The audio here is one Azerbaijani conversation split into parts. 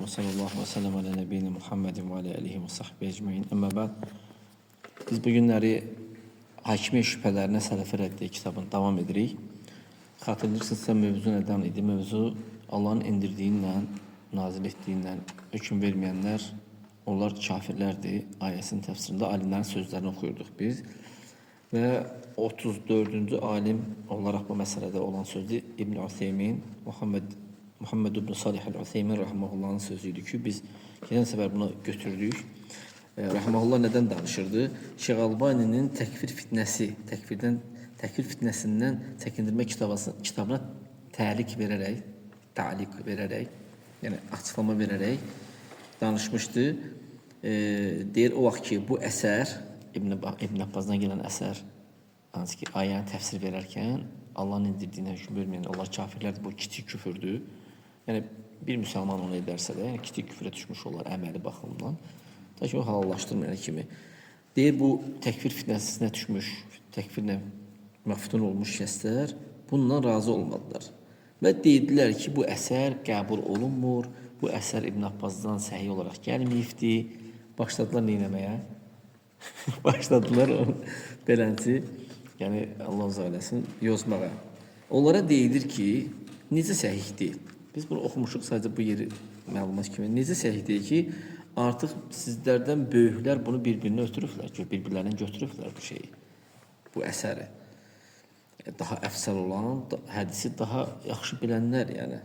ve sallallahu ve sellem ala nebiyyina Muhammedin ve ala alihi ve sahbihi ecmaîn. Amma ba'd. Biz bu günləri hakimiyyət şübhələrinə sələfi rəddiyə kitabını davam edirik. Xatırlayırsınızsa mövzu nədən idi? Mövzu Allahın indirdiyilə, nazil etdiyilə hökm verməyənlər, onlar kafirlərdir. Ayəsinin təfsirində alimlərin sözlərini oxuyurduq biz. Və 34-cü alim olaraq bu məsələdə olan sözdür İbn Üseymin, Muhammed ibn Salih el-Üseymin rahimehullah'ın sözüydü ki, biz geçen sefer bunu götürdük. Rahimehullah nədən danışırdı? Şeyh Albani'nin tekfir fitnəsindən çəkindirmə kitabına talik verərək, yəni açıqlama verərək danışmışdı. Deyir o vaxt ki, bu əsər İbn Abbas'dan gələn əsər, hansı ki ayəni təfsir verərkən Allah'ın indirdiğine hüküm verməyən, onlar kafirlərdir, bu kiçik küfürdür. Yəni bir müsəlman onu edərsə də, yəni kiçik küfrə düşmüş olar əməli baxımından. Ta ki o halallaşdırmayan kimi. Deyir bu təkfir fitnəsinə düşmüş, təkfirlə məftun olmuş şəxslər bundan razı olmadılar. Və dedilər ki, bu əsər qəbul olunmur, bu əsər İbn Abbas'dan səhih olaraq gəlməyibdir. Başladılar neynəməyə? Başladılar onu belənci, yəni Allah uzaq eləsin, yozmağa. Onlara deyilir ki, necə səhih deyil. Biz bunu oxumuşuq sadəcə bu yeri məlumat kimi. Necə səhih deyil ki, artıq sizlərdən böyüklər bunu bir-birinə ötürüblər, bir-birlərindən götürüblər bu şeyi, bu əsəri. Daha əfsəl olan, hədisi daha yaxşı bilənlər, yəni.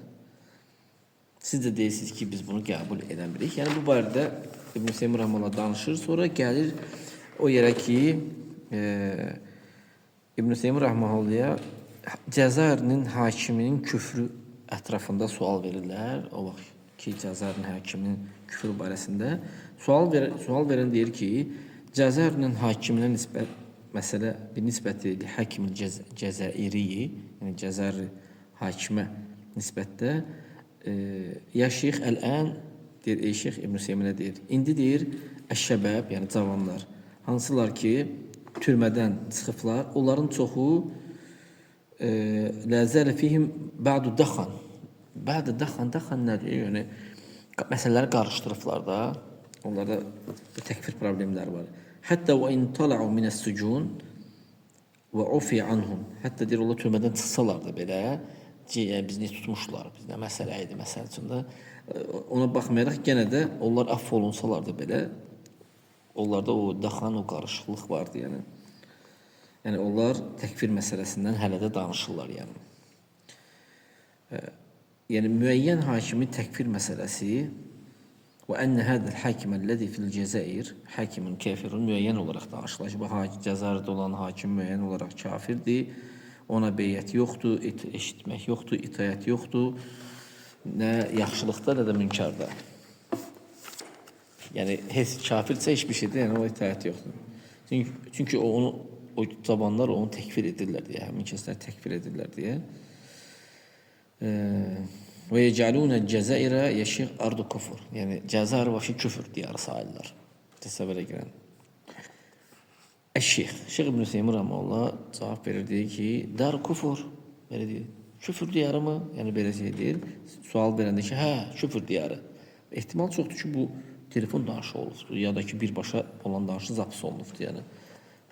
Siz də deyirsiniz ki, biz bunu qəbul edəmirik. Yəni bu barədə İbn Hüseyin Rahmanla danışır, sonra gəlir o yerə ki, İbn Hüseyin Rahmanlıya Cəzairinin hakiminin küfrü ətrafında sual verirlər. O vaxt ki, Cəzairinin hakiminin küfrü barəsində sual verən deyir ki, Cəzairinin hakiminə məsələ bir nisbəti hakimin Cəzairiyi, yəni Cəzair hakimə nisbətdə ya şeyx əl-ən deyir, ey şeyx İbn Hüseyminə deyir, indi deyir əşşəbəb, yəni cavanlar, hansılar ki, türmədən çıxıblar, onların çoxu ləzələ fihim bə'du dəxan. Bə'du dəxan nədir? Yəni, məsələləri qarışdırıblar da, onlarda təkfir problemləri var. Hətta və in tala'u minəs sucun və ufi anhum. Hətta deyir, onlar türmədən çıxsalar da belə, biz ne tutmuşlar, biz nə məsələ idi, məsələ üçün də. Ona baxmayaraq, yenə də onlar aff olunsalar da belə, onlarda o daxan, o qarışıqlıq vardı, yəni. Yəni, onlar təkfir məsələsindən hələ də danışırlar, yəni. Yəni, müəyyən hakimin təkfir məsələsi və ənə hədəl hakiməlləzi fil Cəzair, hakimin kafirun müəyyən olaraq danışılır. Bu Cəzairdə olan hakim müəyyən olaraq kafirdir, ona beyyət yoxdur, eşitmək yoxdur, itayət yoxdur, nə yaxşılıqda, nə də münkarda. Yəni, kafirsə heç bir şeydir, yəni o itayət yoxdur. Çünki o zamanlar onu təkfir edirlər deyə, həmin kəslər təkfir edirlər deyə. Və yecəlunə Cəzairə yeşiq ardu küfür. Yəni, Cəzair başı küfür diyarı sayırlar. Təsəvvürə girən. Şeyx İbn Hüseyin Rahmanullah cavab verir, deyir ki, dar küfür, belə deyir. Küfür diyarı mı? Yəni, belə şey deyir. Sual verəndə ki, hə, küfür diyarı. Ehtimal çoxdur ki, bu telefon danışı olubdur, ya da ki, birbaşa olan danışı zapis olunubdur, yəni.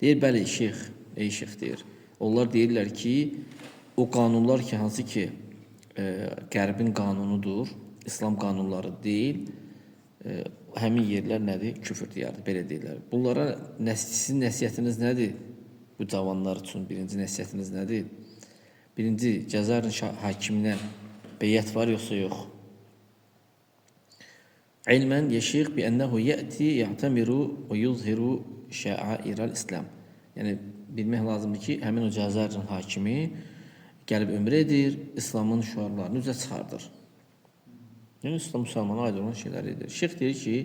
Deyir, bəli, şeyx, ey şeyx deyir. Onlar deyirlər ki, o qanunlar ki, hansı ki, qərbin qanunudur, İslam qanunları deyil, həmin yerlər nədir? Küfür deyərdir, belə deyirlər. Bunlara sizin nəsiyyətiniz nədir? Bu cavanlar üçün birinci nəsiyyətiniz nədir? Birinci, Cəzairin hakiminə beyyət var yoxsa yox? İlmən yeşiq bi ənəhu yəti ya'tamiru və yuzhiru şəairal İslam. Yəni, bilmək lazımdır ki, həmin o Cəzairin hakimi gəlib ömrə edir, İslamın şüarlarını üzə çıxardır. Yəni, İslam müsəlmana aid olan şeylər edir. Şeyx deyir ki,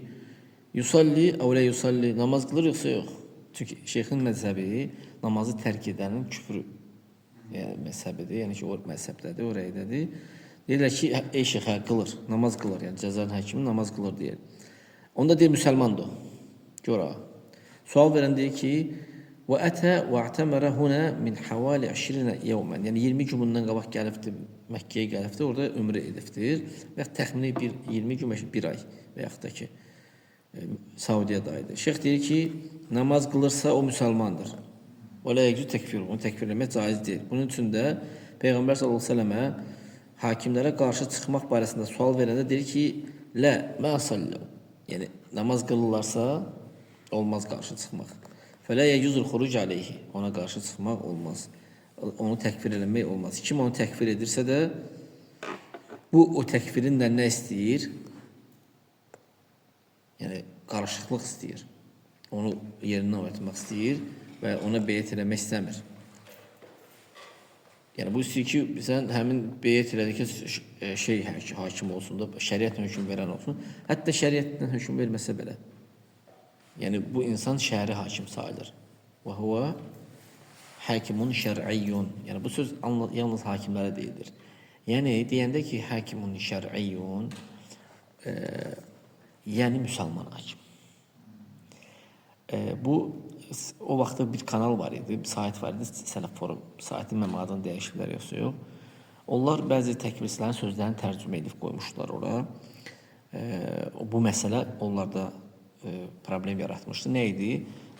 yusalli, əvlə yusalli, namaz qılır yoxsa yox? Çünki şeyxin məzhəbi namazı tərk edənin küfrü məzhəbidir, yəni ki, o məzhəbdədir, o rəydədir. Deyirlər ki, ey şeyx, qılır, namaz qılır, yəni Cəzairin hakimi namaz qılır deyir. Onda deyir, müsəlmandır o. Gör ha. Sual verən deyir ki, və ətə və ətəmərə hunə min havali 20 yevmən. Yəni 20 gün bundan qabaq gəlibdir Məkkəyə gəlibdir, orada ömrə edibdir və təxmini 20 gün, 1 ay və yaxud da ki, Saudiyada idi. Şeyx deyir ki, namaz qılırsa o müsəlmandır. O la yecüz tekfir, onu tekfir etmək caiz deyil. Bunun üçün də Peyğəmbər sallallahu əleyhi və səlləmə hakimlərə qarşı çıxmaq barəsində sual verəndə deyir ki, la ma sallu. Yəni namaz qılırlarsa olmaz qarşı çıxmaq. Fələ yecüzul xuruc aleyhi. Ona qarşı çıxmaq olmaz. Onu təkfir eləmək olmaz. Kim onu təkfir edirsə də bu o təkfirin də nə istəyir? Yəni qarışıqlıq istəyir. Onu yerindən oynatmaq istəyir və ona beyət eləmək istəmir. Yəni bu istəyir ki, sən həmin beyət elədikdə hakim olsun da, şəriətlə hökm verən olsun. Hətta şəriətlə hökm verməsə belə. Yəni bu insan şəri hakim sayılır. Və huwa hakimun şər'iyyun. Yəni bu söz yalnız hakimlərə deyildir. Yəni deyəndə ki, hakimun şər'iyyun, yəni müsəlman hakim. Bu o vaxtda bir kanal var idi, bir sayt var idi, Sələf Forum saytı, mənim adını dəyişiblər yoxsa yox. Onlar bəzi təkfirçilərin sözlərini tərcümə edib qoymuşlar ora. Bu məsələ onlarda problem yaratmışdı. Nə idi?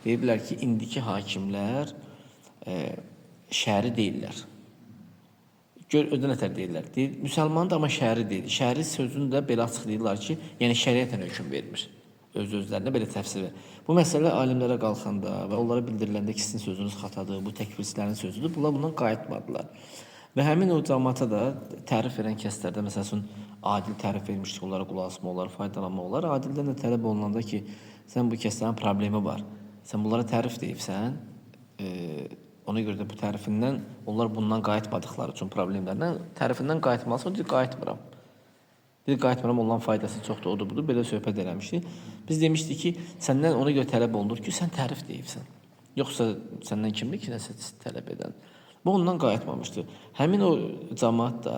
Deyirlər ki, indiki hakimlər şəri deyirlər. Ödə nətər deyirlər? Deyir, müsəlmandır, amma şəri deyil. Şəri sözünü də belə açıq deyirlər ki, yəni şəriətlə hökm vermir. Öz-özlərinə belə təfsir verir. Bu məsələ alimlərə qalxanda və onlara bildiriləndə ki, sizin sözünüz xatadır, bu təkfirçilərin sözüdür, bunlar bundan qayıtmadılar. Və həmin o cəmaata da tərif verən kəslərdə, məsələn, adil tərif vermişdik, onlara qulaq asma olar, faydalanma olar. Adildən də tələb olunanda ki, sən bu kəslərin problemi var, sən bunlara tərif deyibsən, ona görə də bu tərifindən, onlar bundan qayıtmadıqları üçün problemlərdən, tərifindən qayıtmalısı, o deyir, qayıtmıram. Deyir, qayıtmıram, onların faydası çoxdur, odur, budur, belə söhbət eləmişdik. Biz demişdik ki, səndən ona görə tələb olunur ki, sən tərif deyibsən. Yoxsa səndən kimdir ki, nəsə tələb edən? Bu ondan qayıtmamışdır. Həmin o cəmaat da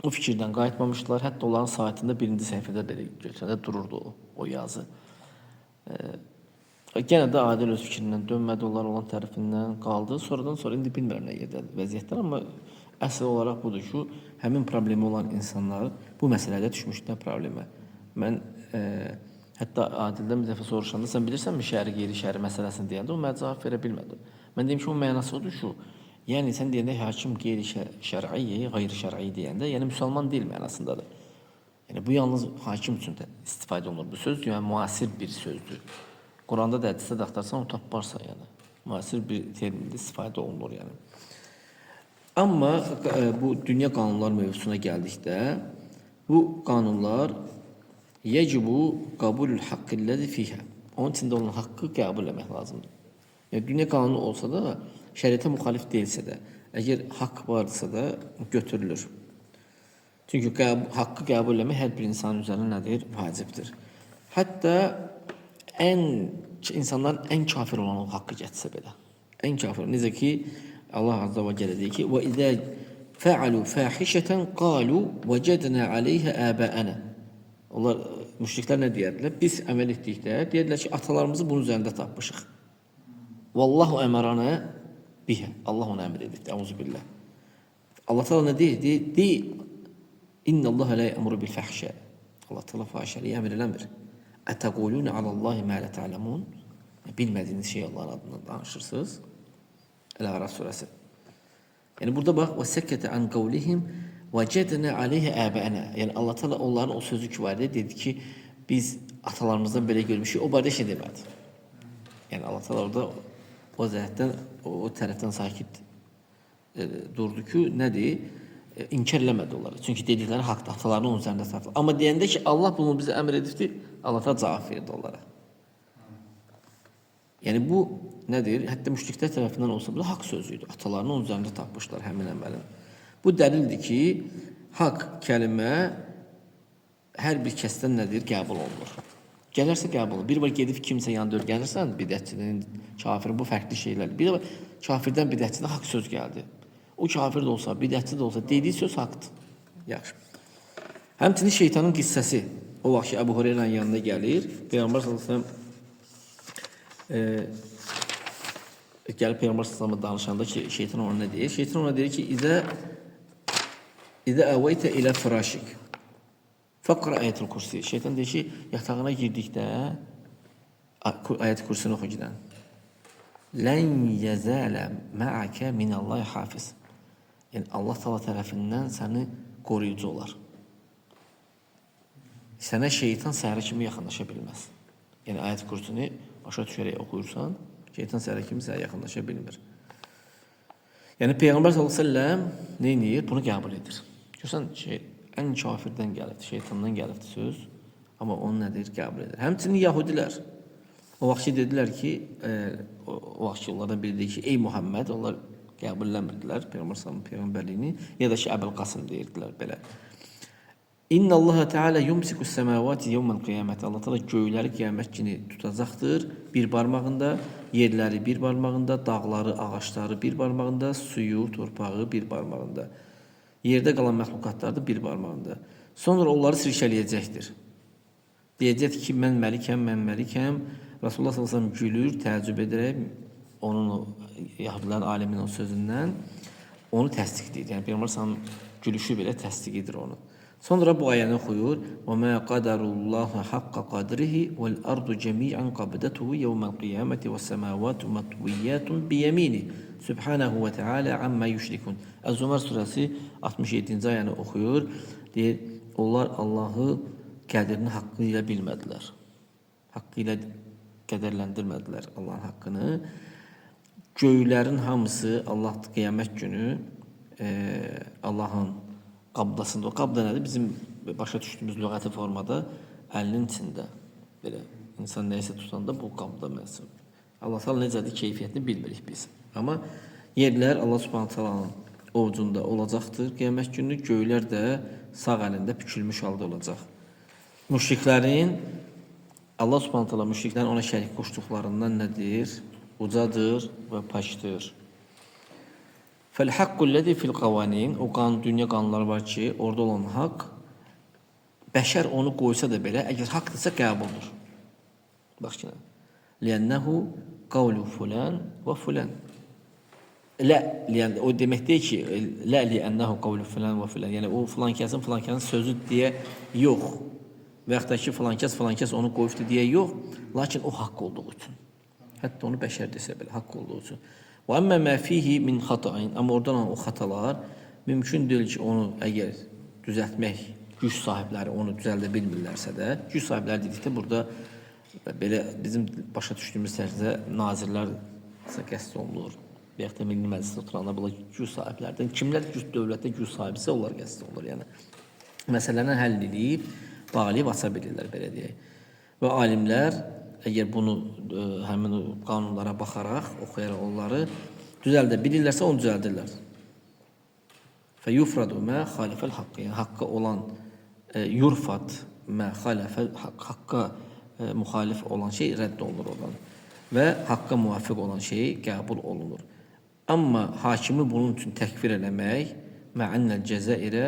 o fikirdən qayıtmamışdılar. Hətta onların saytında birinci səhifədə belə götürəndə dururdu o yazı. Genə də adil öz fikrindən dönmədi, onlar olan tərəfindən qaldı. Sonradan sonra indi bilmirəm nə yerdədir vəziyyətlər, amma əsl olaraq budur ki, həmin problemi olan insanlar bu məsələdə düşmüşdülər problemə. Mən hətta Adildən bir dəfə soruşanda, sən bilirsənmi şəri, qeyri-şəri məsələsini deyəndə, o mənə cavab verə bilmədi. Mən dedim ki, o mənası odur ki, yəni sən deyəndə hakim qeyri-şər'i, qeyri-şər'i deyəndə, yəni müsəlman deyil mənasındadır. Yəni bu yalnız hakim üçün də istifadə olunur. Bu söz yəni müasir bir sözdür. Quranda da hədisdə də axtarsan, o taparsan yəni. Müasir bir termində istifadə olunur yəni. Amma bu dünya qanunlar mövzusuna gəldikdə, bu qanunlar yecibu qabulul haqqilləzi fihə. Onun içində olan haqqı qəbul etmək lazımdır. Yəni dünya qanunu olsa da, şəriətə müxalif deyilsə də, əgər haqq varsa da götürülür. Çünki haqqı qəbul etmək hər bir insanın üzərində nədir? Vacibdir. Hətta insanların ən kafir olan o haqqı getsə belə. Ən kafir. Necə ki, Allah Azza və Cəllə deyir ki, وَإِذَا فَعَلُوا فَاحِشَةً قَالُوا وَجَدْنَا عَلَيْهَا آبَاءَنَا. Onlar, müşriklər nə deyərlər? Biz əməl etdikdə, deyərlər ki, atalarımızı bunun üzərində tapmışıq. وَاللَّهُ əmərənə bihə. Allah onu əmr edibdir, əuzubillah. Allah Teala nə deyir? Deyir, İnna Allah la ya'muru bil fahşa. Allah Teala fahişəliyi əmr eləmir. Ətəqulun alallahi ma la ta'lamun. Bilmədiyiniz şey Allahın adından danışırsınız. El-Araf surəsi. Yəni burada bax, və səkkətə an qavlihim və cədənə aleyhə əbəənə. Yəni Allah Teala onların o sözü ki var dedi ki, biz atalarımızdan belə görmüşük, o barədə şey demədi. Yəni Allah Teala orada o zəhətdən, o tərəfdən sakit durdu ki, nədir? İnkar eləmədi onları. Çünki dedikləri haqdır, atalarının onun üzərində tapılır. Amma deyəndə ki, Allah bunu bizə əmr edibdir, Allah da cavab verdi onlara. Yəni bu nədir? Hətta müşriklər tərəfindən olsa belə haqq sözüydü. Atalarının onun üzərində tapmışlar həmin əməlin. Bu dəlildir ki, haqq kəlmə hər bir kəsdən nədir? Qəbul olunur. Gələrsə qəbul olunur. Bir var gedib kimsə yanında gəlirsən, bidətçinin, kafirin, bu fərqli şeylər. Bir də kafirdən bidətçidə haqq söz gəldi. O kafir də olsa, bidətçi də olsa, dediyi söz haqdır. Yaxşı. Həmçinin şeytanın qissəsi. O vaxt ki, Əbu Hüreyrənin yanına gəlir. Peyğəmbər sallallahu gəlib Peyğəmbər sallallahu danışanda ki, şeytan ona nə deyir? Şeytan ona deyir ki, İzə İdə əvəytə ilə firəşik. Fəqra ayətul kursi. Şeytan deyir ki, yatağına girdikdə ayət kursunu oxu gidən. Lən yəzələ məəkə minəllahi hafiz. Yəni Allah Taala tərəfindən səni qoruyucu olar. Sənə şeytan səhərə kimi yaxınlaşa bilməz. Yəni ayət kursunu başa düşərək oxuyursan, şeytan səhərə kimi sənə yaxınlaşa bilmir. Yəni Peyğəmbər sallallahu əleyhi və səlləm nə edir? Bunu qəbul edir. Görsən ən kafirdən gəlibdi, şeytandan gəlibdi söz, amma onu nədir? Qəbul edir. Həmçinin Yahudilər o vaxt dedilər ki, o vaxt onlardan biri deyir ki, ey Muhammed, onlar qəbul eləmirdilər Peyğəmbər sallallahu peyğəmbərliyini, ya da ki, Əbəl Qasım deyirdilər belə. İnna Allah Teala yumsikus semavati yevmel kıyamet. Allah Teala göyləri qiyamət günü tutacaqdır bir barmağında, yerləri bir barmağında, dağları, ağaçları bir barmağında, suyu, torpağı bir barmağında. Yerdə qalan məxluqatları da bir barmağında. Sonra onları sirkələyəcəkdir. Deyəcək ki, mən məlikəm, mən məlikəm. Rasulullah sallallahu əleyhi və səlləm gülür, təəccüb edərək onun Yahudilərin aliminin o sözündən onu təsdiqləyir. Yəni Peyğəmbər sallallahu əleyhi və səlləm gülüşü belə təsdiq edir onu. Sonra bu ayəni oxuyur. وَمَا قَدَرُ اللّٰهَ حَقَّ قَدْرِهِ وَالْأَرْضُ جَمِيعًا قَبْدَتُهُ يَوْمَ الْقِيَامَةِ وَالسَّمَاوَاتُ مَطْوِيَّاتٌ بِيَمِينِهِ سُبْحَانَهُ وَتَعَالَى عَمَّا يُشْرِكُونَ. Ez-Zumar surəsi 67-ci ayəni oxuyur. Deyir, onlar Allahı qədrini haqqı ilə bilmədilər. Haqqı ilə qədərləndirmədilər Allahın haqqını. Göylərin hamısı Allah qiyamət günü Allahın qabdasında. O qabda nədir? Bizim başa düşdüyümüz lüğəti formada əlinin içində. Belə insan nəysə tutanda bu qabda məhsul. Allah Teala necədir keyfiyyətini bilmirik biz. Amma yerlər Allah Subhanahu taalanın ovucunda olacaqdır. Qiyamət günü göylər də sağ əlində bükülmüş halda olacaq. Müşriklərin Allah Subhanahu taala müşriklərin ona şərik qoşduqlarından nədir? Ucadır və paçdır. فَالْحَقُّ الَّذِي فِي الْقَوَانِينَ. O dünya qanunları var ki, orada olan haqq, bəşər onu qoysa da belə, əgər haqqdırsa qəbuldur. Bax ki, لِيَنَّهُ قَوْلُ فُلَانْ وَفُلَانْ. O demək deyil ki, لَا لِيَنَّهُ قَوْلُ فُلَانْ وَفُلَانْ. Yəni o filan sözü deyə yox. Və yaxud da ki, filan kəs onu qoyubdur deyə yox. Lakin o haqq olduğu üçün. Hətta onu bəşər desə belə, haqq olduğu üçün. وَأَمَّا مَا فِيهِ مِنْ خَطَئٍ. Amma oradan olan o xatalar mümkün deyil ki, onu əgər düzəltmək, güc sahibləri onu düzəldə bilmirlərsə də, güc sahibləri dedikdə burada belə bizim başa düşdüyümüz tərzdə nazirlər qəsd olunur. Və yaxud da Milli Məclisdə oturanlar belə güc sahiblərdən, kimlər güc dövlətdə güc sahibisə onlar qəsd olunur. Yəni məsələni həll edib, bağlayıb aça bilirlər belə deyək. Və alimlər əgər bunu həmin qanunlara baxaraq, oxuyaraq onları düzəldə bilirlərsə onu düzəldirlər. فَيُفْرَدُ مَا خَالِفَ الْحَقِّ. Yəni haqqa olan yurfat mə xalifə, haqqa müxalif olan şey rədd olunur oradan və haqqa müvafiq olan şey qəbul olunur. Amma hakimi bunun üçün təkfir eləmək mə'annəl cəzairə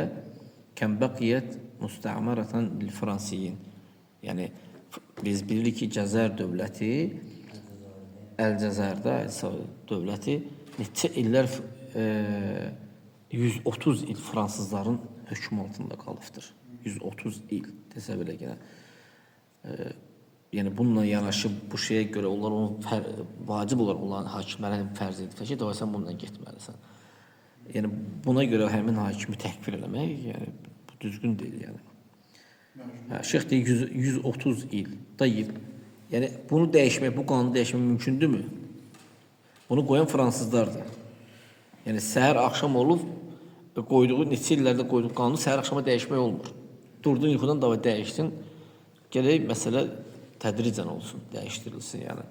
kəm bəqiyyət müstəmaratan bil fransiyin. Yəni biz bilirik ki, Cəzair dövləti, Əl-Cəzairdə dövləti neçə illər 130 il fransızların hökm altında qalıbdır. 130 il desə belə yenə. Yəni bununla yanaşı bu şeyə görə onlar onu vacib olaraq olan hakimlərin fərz ediblər ki, sən bununla getməlisən. Yəni buna görə həmin hakimi təkfir eləmək, yəni bu düzgün deyil yəni. Şeyx deyir 130 il. Tayyib. Yəni bunu dəyişmək, bu qanunu dəyişmək mümkündürmü? Bunu qoyan fransızlardır. Yəni səhər axşam olub qoyduğu neçə illərdə qoyduğu qanunu səhər axşama dəyişmək olmur. Durdun yuxudan da dəyişdin. Gələk məsələ tədricən olsun, dəyişdirilsin yəni.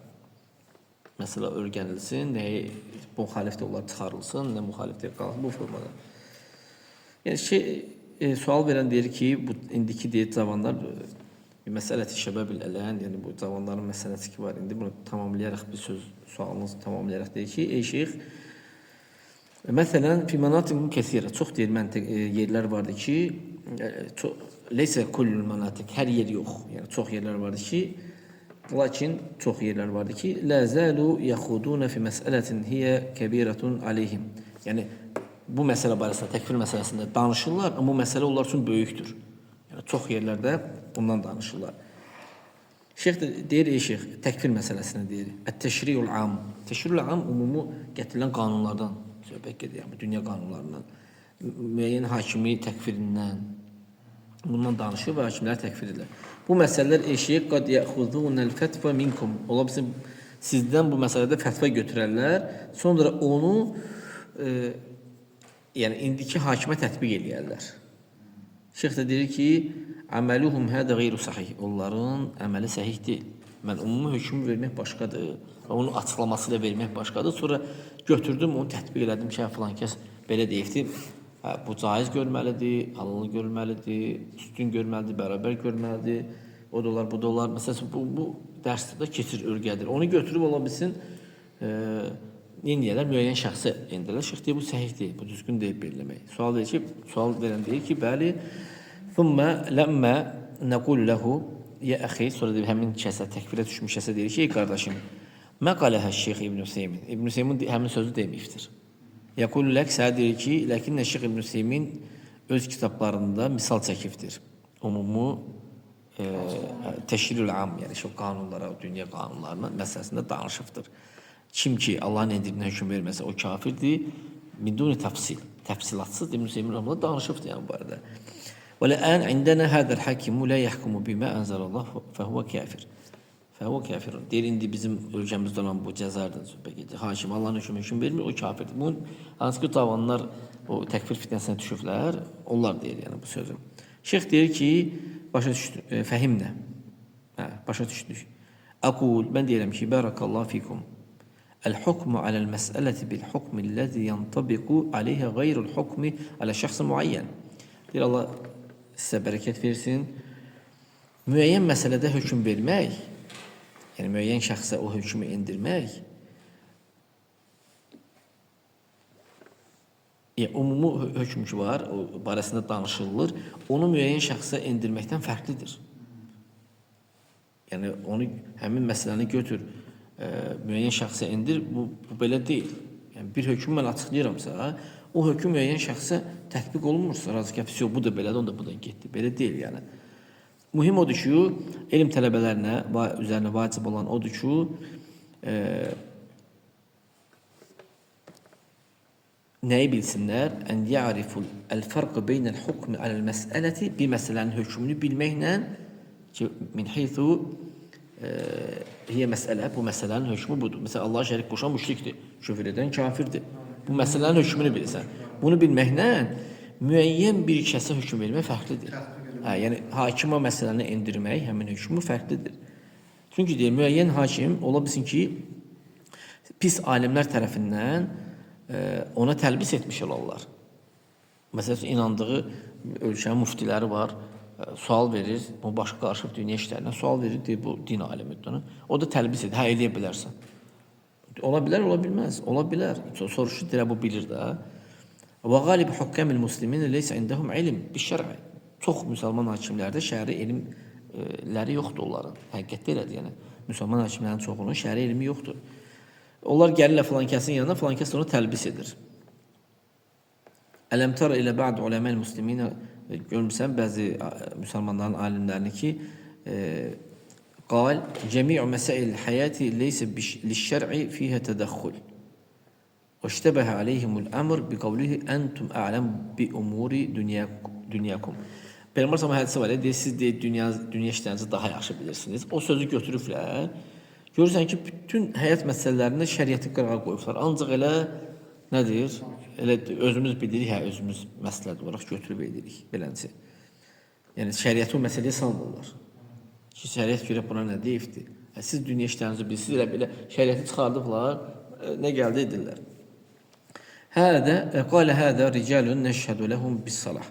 Məsələ öyrənilsin, nəyə müxalifdə onlar çıxarılsın, nə müxalifdə qalsın bu formada. Yəni sual verən deyir ki, bu indiki deyir cavanlar məsələti şəbəbil ələn, yəni bu cavanların məsələsi ki var indi, bunu tamamlayaraq bir söz sualınızı tamamlayaraq deyir ki, ey şeyx, məsələn, fi mənatik kəsirə, çox deyir yerlər vardır ki, leysə kullul mənatik, hər yer yox, yəni çox yerlər vardır ki, lakin çox yerlər vardır ki, la zalu yaxuduna fi məsələtin hiyə kəbirətun aleyhim. Yəni bu məsələ barəsində, təkfir məsələsində danışırlar, amma bu məsələ onlar üçün böyükdür. Yəni çox yerlərdə bundan danışırlar. Şeyx deyir, şeyx təkfir məsələsini deyir. Ət-təşri'ul am. Təşri'ul am ümumi gətirilən qanunlardan söhbət gedir, yəni dünya qanunlarından. Müəyyən hakimi təkfirindən bundan danışır və hakimlər təkfir edirlər. Bu məsələlər şeyx qad yəxuzunəl fətva minkum. Ola bilsin sizdən bu məsələdə fətva götürərlər, sonra onu yəni indiki hakimə tətbiq eləyərlər. Şeyx də deyir ki, əməluhum hədə qeyru sahih. Onların əməli səhih deyil. Mən ümumi hökmü vermək başqadır və onun açıqlaması da vermək başqadır. Sonra götürdüm, onu tətbiq elədim ki, filan kəs belə deyibdir. Bu caiz görməlidir, halal görməlidir, üstün görməlidir, bərabər görməlidir. O da olar, bu da olar. Məsələn, bu dərsdə də keçir, örgədir. Onu götürüb ola bilsin, indiyələr müəyyən şəxsə endirlər. Şeyx deyir, bu səhih deyil, bu düzgün deyil belirləmək. Sual verən deyir ki, bəli, ثم لما نقول له يا أخي sonra deyir, həmin kəsə, təkfirə düşmüş kəsə deyir ki, ey qardaşım, mə qaləhə Şeyx İbn Hüseymin. İbn Hüseymin həmin sözü deməyibdir. Yəqulu lək, sənə deyir ki, ləkinnə Şeyx İbn Hüseymin öz kitablarında misal çəkibdir. Umumu təşril am, yəni şu qanunlara, dünya qanunlarına məsələsində danışıbdır. Kim ki Allahın endirdiğine hökm verməsə o kafirdir. Biduni təfsil, təfsilatsız İbn Hüseymin rahimehullah danışıbdır yəni bu barədə. وَالْآنْ عِنْدَنَا هَذَا الْحَكِمُ لَا يَحْكُمُ بِمَا أَنْزَلَ اللّٰهُ فَهُوَ كَافِرٌ. فَهُوَ كَافِرٌ. Deyir, indi bizim ölkəmizdə olan bu cəzardan söhbət gedir. Hakim Allah'ın hökm vermir, o kafirdir. Bunun hansı ki tavanlar o təkfir fitnəsinə düşüblər, onlar deyir yəni bu sözü. Şeyx deyir ki, başa düşdük, fəhimlə. Başa düşdük. Aqul, mən deyirəm ki, barakallahu fikum. El-hukmu alel-məsələti bil-hukmi-ləzi yantabiqu aleyhə qayrul-hukmi alə şəxsi müəyyən. Deyir, Allah sizə bərəkət versin. Müəyyən məsələdə hökm vermək, yəni müəyyən şəxsə o hökmü endirmək, umumi hökm ki var, o barəsində danışılır, onu müəyyən şəxsə endirməkdən fərqlidir. Yəni onu həmin məsələni götür, müəyyən şəxsə endir, bu belə deyil. Yəni bir hökmü mən açıqlayıramsa, o hökm müəyyən şəxsə tətbiq olunmursa, razı ki, bu da belədir, onda bu da getdi. Belə deyil yəni. Mühim odur ki, elm tələbələrinə üzərinə vacib olan odur ki, nəyi bilsinlər? Ən ya'riful el-fərq beynəl hukmi aləl-məsələti, bir məsələnin hökmünü bilməklə ki, min heythu hiyə məsələ, bu məsələnin hökmü budur. Məsələn, Allah şərik qoşan müşrikdir, küfür edən kafirdir. Bu məsələnin hökmünü bilirsən. Bunu bilməklə müəyyən bir kəsə hökm vermək fərqlidir. Yəni hakimə məsələni endirmək, həmin hökmü fərqlidir. Çünki deyir, müəyyən hakim ola bilsin ki, pis alimlər tərəfindən ona təlbis etmiş olarlar. Məsələn, inandığı ölkənin müftiləri var, sual verir, bu başqa qarışıb dünya işlərindən sual verir, deyir, bu din alimidir. O da təlbis edir, eləyə bilərsən. Ola bilər, ola bilməz. Ola bilər. Soruşur, deyir, bu bilir də. Və qalib hukkamil muslimin leysə indəhum ilm biş-şər'i. Çox müsəlman hakimlərdə şəri elmləri yoxdur onların. Həqiqətdə elədir, yəni. Müsəlman hakimlərin çoxunun şəri elmi yoxdur. Onlar gəlirlər filan kəsin yanına, filan kəs onu təlbis edir. Ələm tara ilə ba'd uləməl muslimin, görmüsən bəzi müsəlmanların alimlərini ki, قال جميع مسائل الحياة ليس للشرع فيها تدخل واشتبه عليهم الأمر بقوله أنتم أعلم بأمور دنياكم. Peyğəmbər sallallahu hədisi var, deyir, siz deyir, dünya işlərinizi daha yaxşı bilirsiniz. O sözü götürüblər. Görürsən ki, bütün həyat məsələlərində şəriəti qırağa qoyublar. Ancaq elə nədir? Elə özümüz bilirik, özümüz məsləhət olaraq götürüb edirik, beləncə. Yəni şəriəti o məsələyə salmırlar. Ki, şəriət görə buna nə deyibdir? Siz dünya işlərinizi bilirsiniz, elə belə şəriəti çıxardıblar, nə gəldi edirlər. Qalə hədə ricalun nəşhədu ləhum bis-salah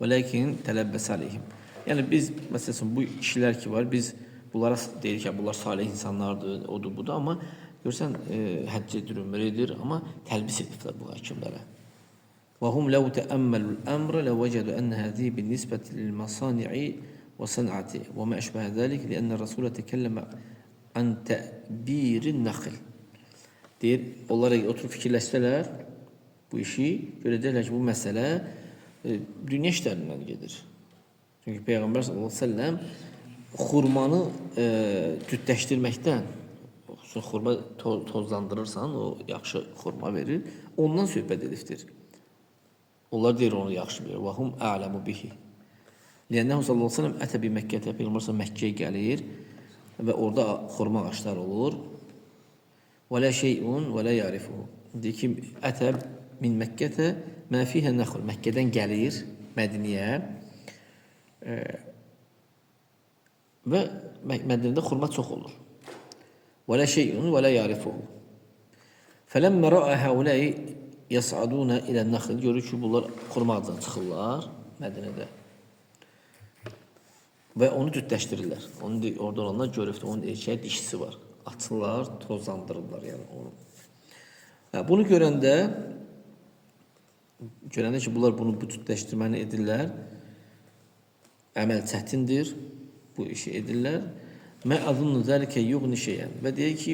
və ləkin tələbbəs aleyhim. Yəni biz, məsələn, bu kişilər ki var, biz bunlara deyirik ki, bunlar salih insanlardır, odur, budur, amma görsən, həcc edir, ömür edir, amma təlbis ediblər bu hakimlərə. Və hum ləv təəmməlul əmrə ləvəcədu ənə həzi bin-nisbəti lil-məsani'i وصنعته وما أشبه ذلك لأن الرسول تكلم عن تأبير النخل. Deyir, onlara oturup fikirləşsələr, bu işi görəcəklər ki, bu məsələ dünya işlərindən gedir. Çünki Peyğəmbər sallallahu əleyhi və səlləm xurmanı cütləşdirməkdən, xurma tozlandırırsan, o yaxşı xurma verir, ondan söhbət edibdir. Onlar deyir onu yaxşı bilir. Və hum a'lamu bihi. Liyənəhu sallallahu əleyhi və səlləm ətə bi Məkkəyə, Peyğəmbər Məkkəyə gəlir və orada xurma ağacları olur. Və la şey'un və la ya'rifuhu. Deyir ki, ətə min Məkkətə mə fihə nəxl. Məkkədən gəlir Mədiniyə və Mədinədə xurma çox olur. Və la şey'un və la ya'rifuhu. Fələmmə rə'a həuləyi yas'aduna ilə nəxl. Görür ki, bunlar xurma ağacına çıxırlar Mədinədə. Və onu cütləşdirirlər. Onu orada olanlar görübdür, onun erkək dişisi var. Atırlar, tozlandırırlar yəni onu. Bunu görəndə ki, bunlar bunu cütləşdirməni edirlər. Əməl çətindir, bu işi edirlər. Mə azunnu zəlikə yuğni şeyən. Və deyir ki,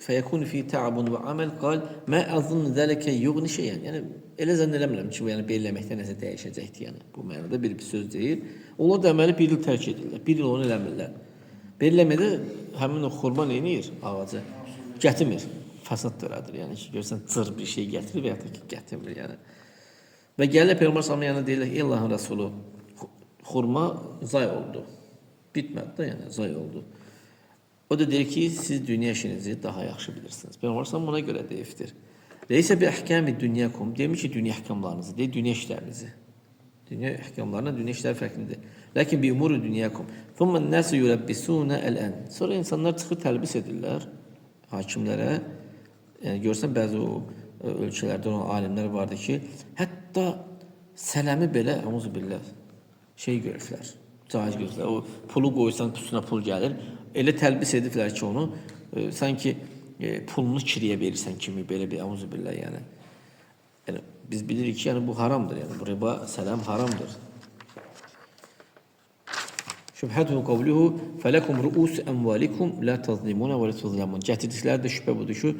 fəyəkunu fi ta'abun və aməl qal, mə azunnu zəlikə yuğni şeyən. Yəni, elə zənn eləmirəm ki, bu yəni belləməkdə nəsə dəyişəcəkdir. Yəni, bu mənada bir söz deyil. Onlar da əməli bir il tərk edirlər, bir il onu eləmirlər. Belləmədə həmin o xurma neyinir ağacı? Gətirmir, fəsad törədir. Yəni ki, görsən, cır bir şey gətirir və ya da ki, gətirmir. Yəni. Və gəlirlər Peyğəmbər sallallahu əleyhi və səlləm deyirlər ki, Allahın Rəsulu, xurma zay oldu. Bitmədi də, yəni zay oldu. O da deyir ki, siz dünya işinizi daha yaxşı bilirsiniz. Peyğəmbər sallallahu buna görə deyibdir. Leysə bi əhkəmi dünyakum, demiş ki, dünya əhkamlarınızı, deyir, dünya işlərinizi. Dünya əhkamlarına dünya işləri fərqlidir. Lakin bi umuru dünyakum. Thumma an-nasu yulabbisuna al-an. Sonra insanlar çıxır təlbis edirlər hakimlərə. Yəni görsən bəzi o ölkələrdə olan alimlər vardı ki, hətta sələmi belə əuzu billah şey görürlər. Caiz görürlər. O pulu qoysan üstünə pul gəlir. Elə təlbis ediblər ki, onu sanki pulunu kiriyə verirsən kimi belə bir əuzu billah yəni. Yəni biz bilirik ki, yəni bu haramdır. Yəni bu riba, sələm haramdır. Şübhətuhu qavluhu fələkum ru'us əmvalikum la tazlimuna və la tuzlamun. Gətirdikləri də şübhə budur ki,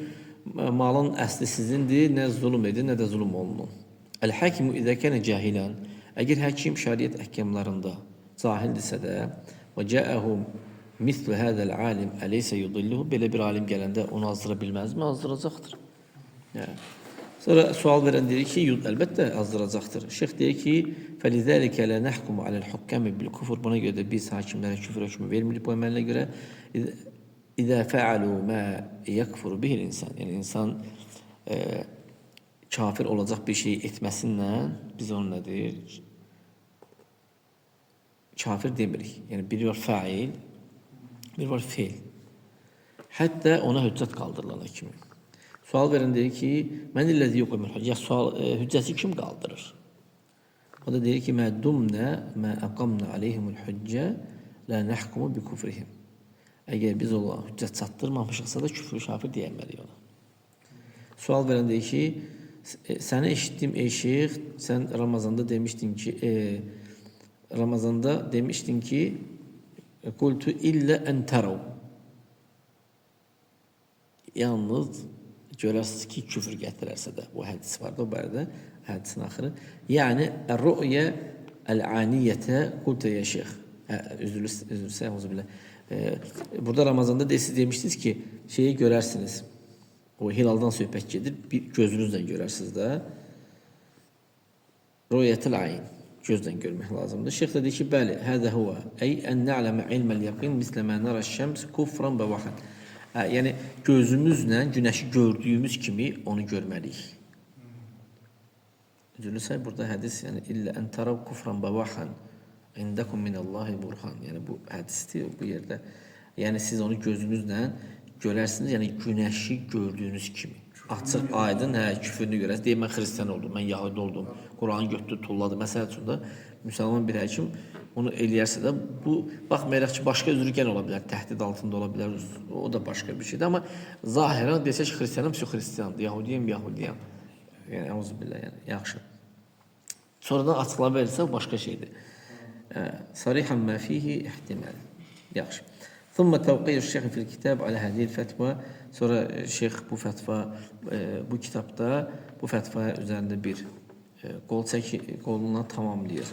malın əsli sizindir, nə zulm edin, nə də zulm olunun. Əl-hakimu izə kənə cahilən. Əgər həkim şəriət əhkamlarında cahildirsə də və cəəhu mislu hədəl alim əleysə yudilluhu, belə bir alim gələndə onu azdıra bilməzmi? Azdıracaqdır. Yəni. Sonra sual verən deyir ki, əlbəttə azdıracaqdır. Şeyx deyir ki, فَلِذَٰلِكَ لَا نَحْكُمُ عَلَى الْحُكَّمِ بِالْكُفُرِ. Buna görə də biz hakimlərə küfür hökmü vermirik bu əməlinə görə. İzə fəalu mə yəkfuru bihil insan. Yəni insan kafir olacaq bir şey etməsindən biz onu nə deyir? Kafir demirik. Yəni biri var fəil, biri var feil. Hətta ona hüccət qaldırılana kimi. Sual verən deyir ki, mən illəzi yoxumur hüccət. Hüccəti kim qaldırır? O da deyir ki, mə dumnə, mə əqamnə aleyhimul hüccə, lə nəhkumu bi kufrihim. Əgər biz ona hüccət çatdırmamışıqsa da küfür kafir deyəməliyik ona. Sual verən deyir ki, səni eşitdim ey şeyx, sən Ramazanda demişdin ki, qultu illə ən tərəv. Yalnız görərsiniz ki, küfür gətirərsə də, bu hədis var da o barədə, hədisin axırı. Yəni, rü'yə əl-aniyyətə qultu ya şeyx. Üzrsə, burada Ramazanda siz demişdiniz ki, şeyi görərsiniz, o hilaldan söhbət gedir, gözünüzlə görərsiniz də. Rü'yətəl ayn, gözlə görmək lazımdır. Şeyx dedi ki, bəli, hədə huvə, əy ən nə'ləmə ilməl yəqin mislə mə nərə şəms kufran bəvaxən. Yəni, gözümüzlə günəşi gördüyümüz kimi onu görməliyik. Üzülürsə, burada hədis, yəni, illə ən tərəv kufran bəvaxən indəkum minəllahi burhan. Yəni, bu hədisdir bu yerdə. Yəni, siz onu gözünüzlə görərsiniz, yəni, günəşi gördüyünüz kimi. Açıq, aydın, küfürünü görərsiniz. Deyir, mən xristiyan oldum, mən yahudi oldum, Quranı götürdü, tulladı. Məsələ üçün də müsəlman bir həkim onu eləyərsə də, bu, baxmayaraq ki, başqa üzrü gən ola bilər, təhdid altında ola bilər, o da başqa bir şeydir. Amma zahirən desək ki, xristiyanım, xristiyandır, yahudiyəm, yahudiyəm. Yəni, əuzubillah, yəni, yaxşı. Sonradan açıqlama verirsə, başqa şeydir. Sarihən mə fihi ihtimal. Yaxşı. ثم توقيع الشيخ في الكتاب على هذه الفتوى. Sonra şeyh bu fetva bu kitapta bu fetva üzerinde bir koluna tamamlıyor.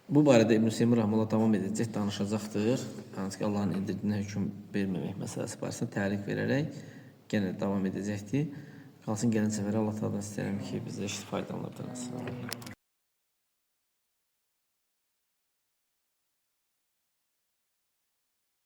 Bu barədə İbn Seymur Rahmanullah davam edəcək, danışacaqdır. Hansı ki Allahın indirdiğinə hüküm verməmək məsələsi barəsində təliq verərək yenə davam edəcəkdir. Qalsın gələn səfərə Allah təala istəyirəm ki, bizə faydalanır.